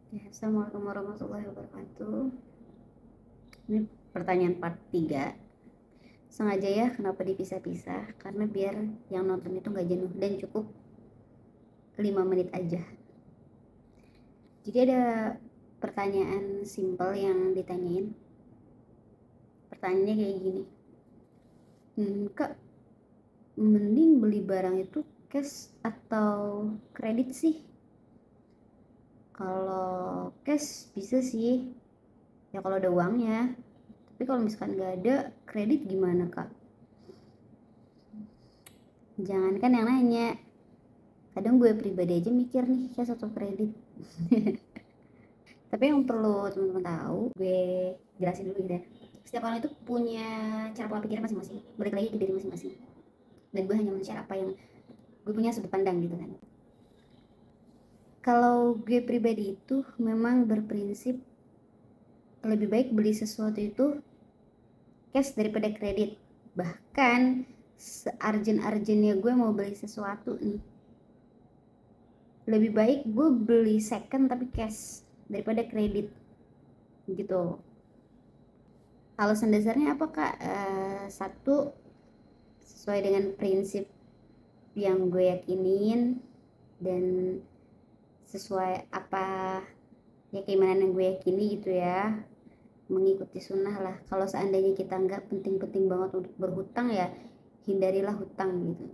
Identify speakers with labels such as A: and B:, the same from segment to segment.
A: Ya, Assalamualaikum warahmatullahi wabarakatuh. Ini pertanyaan part 3. Sengaja ya kenapa dipisah-pisah? Karena biar yang nonton itu nggak jenuh dan cukup 5 menit aja. Jadi ada pertanyaan simpel yang ditanyain. Pertanyaannya kayak gini. Kak, mending beli barang itu cash atau kredit sih? Kalau cash bisa sih, ya kalau ada uangnya. Tapi kalau misalkan nggak ada, kredit gimana kak? Jangankan yang nanya, kadang gue pribadi aja mikir nih cash atau kredit. Tapi yang perlu teman-teman tahu, gue jelasin dulu gitu ya. Setiap orang itu punya cara pola pikir masing-masing, balik lagi ke diri masing-masing. Dan gue hanya men-share apa yang gue punya sudut pandang gitu kan. Kalau gue pribadi itu memang berprinsip lebih baik beli sesuatu itu cash daripada kredit. Bahkan searjen-arjennya gue mau beli sesuatu nih, lebih baik gue beli second tapi cash daripada kredit gitu. Alasan dasarnya apa kak? Satu, sesuai dengan prinsip yang gue yakinin dan sesuai apa ya keimanan yang gue yakini gitu ya, mengikuti sunnah lah. Kalau seandainya kita nggak penting-penting banget untuk berhutang, ya hindarilah hutang gitu.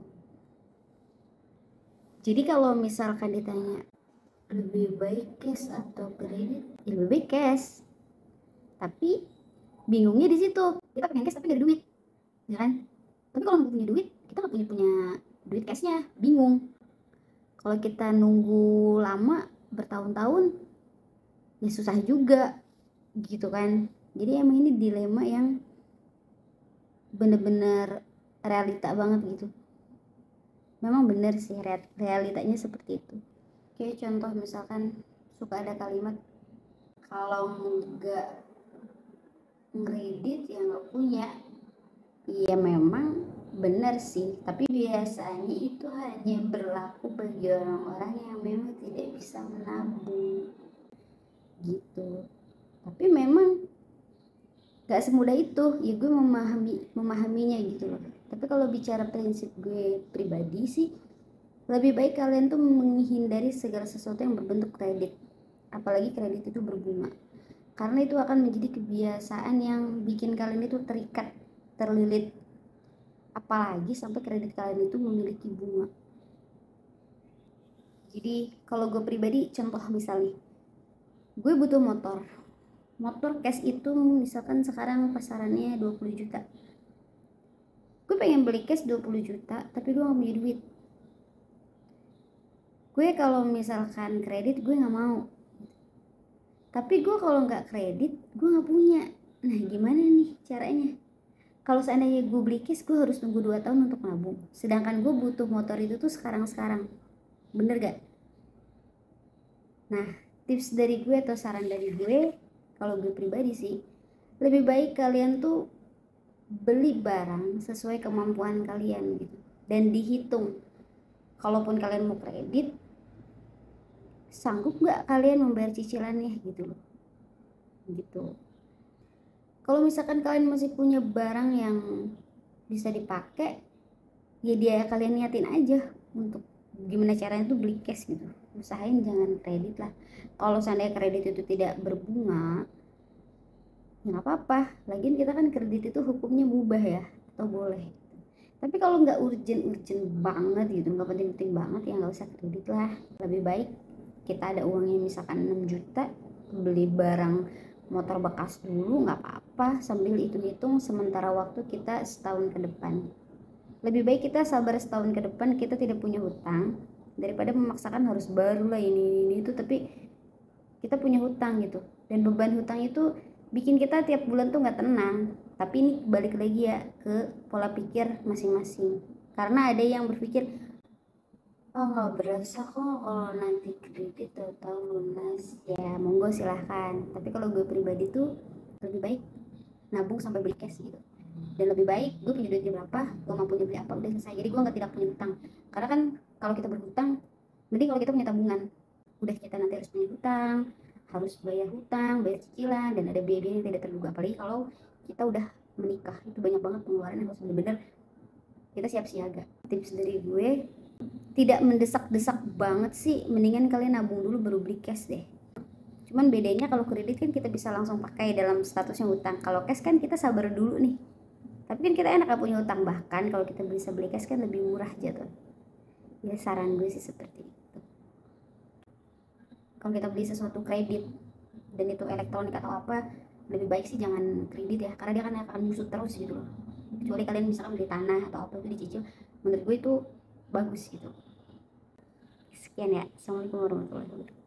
A: Jadi kalau misalkan ditanya lebih baik cash atau kredit, ya lebih baik cash. Tapi bingungnya di situ, kita pengen cash tapi gak ada duit, ya kan? Tapi kalau nggak punya duit, kita nggak punya duit cashnya, bingung. Kalau kita nunggu lama bertahun-tahun, ya susah juga gitu kan. Jadi emang ini dilema yang bener-bener realita banget gitu. Memang bener sih realitanya seperti itu. Kayak contoh misalkan suka ada kalimat, kalau nggak ngredit ya nggak punya. Iya memang benar sih, tapi biasanya itu hanya berlaku bagi orang-orang yang memang tidak bisa menabung gitu. Tapi memang gak semudah itu, ya gue memahaminya gitu loh. Tapi kalau bicara prinsip gue pribadi sih, lebih baik kalian tuh menghindari segala sesuatu yang berbentuk kredit, apalagi kredit itu berbunga, karena itu akan menjadi kebiasaan yang bikin kalian itu terikat, terlilit, apalagi sampai kredit kalian itu memiliki bunga. Jadi kalau gue pribadi, contoh misalnya gue butuh motor cash itu misalkan sekarang pasarannya 20 juta, gue pengen beli cash 20 juta tapi gue gak punya duit. Gue kalau misalkan kredit gue gak mau, tapi gue kalau nggak kredit gue nggak punya. Nah gimana nih caranya? Kalau seandainya gue beli cash, gue harus tunggu 2 tahun untuk nabung, sedangkan gue butuh motor itu tuh sekarang-sekarang. Bener gak? Nah, tips dari gue atau saran dari gue, kalau gue pribadi sih, lebih baik kalian tuh beli barang sesuai kemampuan kalian gitu, dan dihitung. Kalaupun kalian mau kredit, sanggup nggak kalian membayar cicilannya gitu loh, gitu. Kalau misalkan kalian masih punya barang yang bisa dipakai, ya dia kalian niatin aja untuk gimana caranya tuh beli cash gitu. Usahain jangan kredit lah. Kalau seandainya kredit itu tidak berbunga, ya nggak apa-apa. Lagian kita kan kredit itu hukumnya mubah ya, atau boleh. Tapi kalau nggak urgent banget gitu, nggak penting-penting banget, ya nggak usah kredit lah. Lebih baik kita ada uangnya misalkan 6 juta, beli barang motor bekas dulu nggak apa-apa, sambil hitung-hitung sementara waktu kita setahun ke depan. Lebih baik kita sabar setahun ke depan, kita tidak punya hutang, daripada memaksakan harus baru lah ini itu, tapi kita punya hutang gitu. Dan beban hutang itu bikin kita tiap bulan tuh nggak tenang. Tapi ini balik lagi ya ke pola pikir masing-masing. Karena ada yang berpikir, oh nggak berasa kok kalau nanti kredit atau lunas, ya monggo silahkan. Tapi kalau gue pribadi tuh lebih baik nabung sampai beli cash gitu. Dan lebih baik gue punya duitnya berapa, gue mampunya beli apa, udah selesai. Jadi gue nggak tidak punya hutang. Karena kan kalau kita berhutang, mending kalau kita punya tabungan. Udah kita nanti harus punya hutang, harus bayar hutang, bayar cicilan, dan ada biaya-biaya yang tidak terduga. Apalagi kalau kita udah menikah, itu banyak banget pengeluaran yang harus bener-bener kita siap siaga. Tips dari gue, tidak mendesak-desak banget sih, mendingan kalian nabung dulu baru beli cash deh. Cuman bedanya kalau kredit kan kita bisa langsung pakai dalam statusnya hutang, kalau cash kan kita sabar dulu nih. Tapi kan kita enak gak punya hutang, bahkan kalau kita bisa beli cash kan lebih murah jatuh. Ya saran gue sih seperti itu. Kalau kita beli sesuatu kredit dan itu elektronik atau apa, lebih baik sih jangan kredit ya, karena dia kan akan nyusut terus gitu loh. Kecuali kalian misalkan beli tanah atau apa itu dicicil, menurut gue itu bagus gitu. Sekian ya, assalamualaikum warahmatullahi wabarakatuh.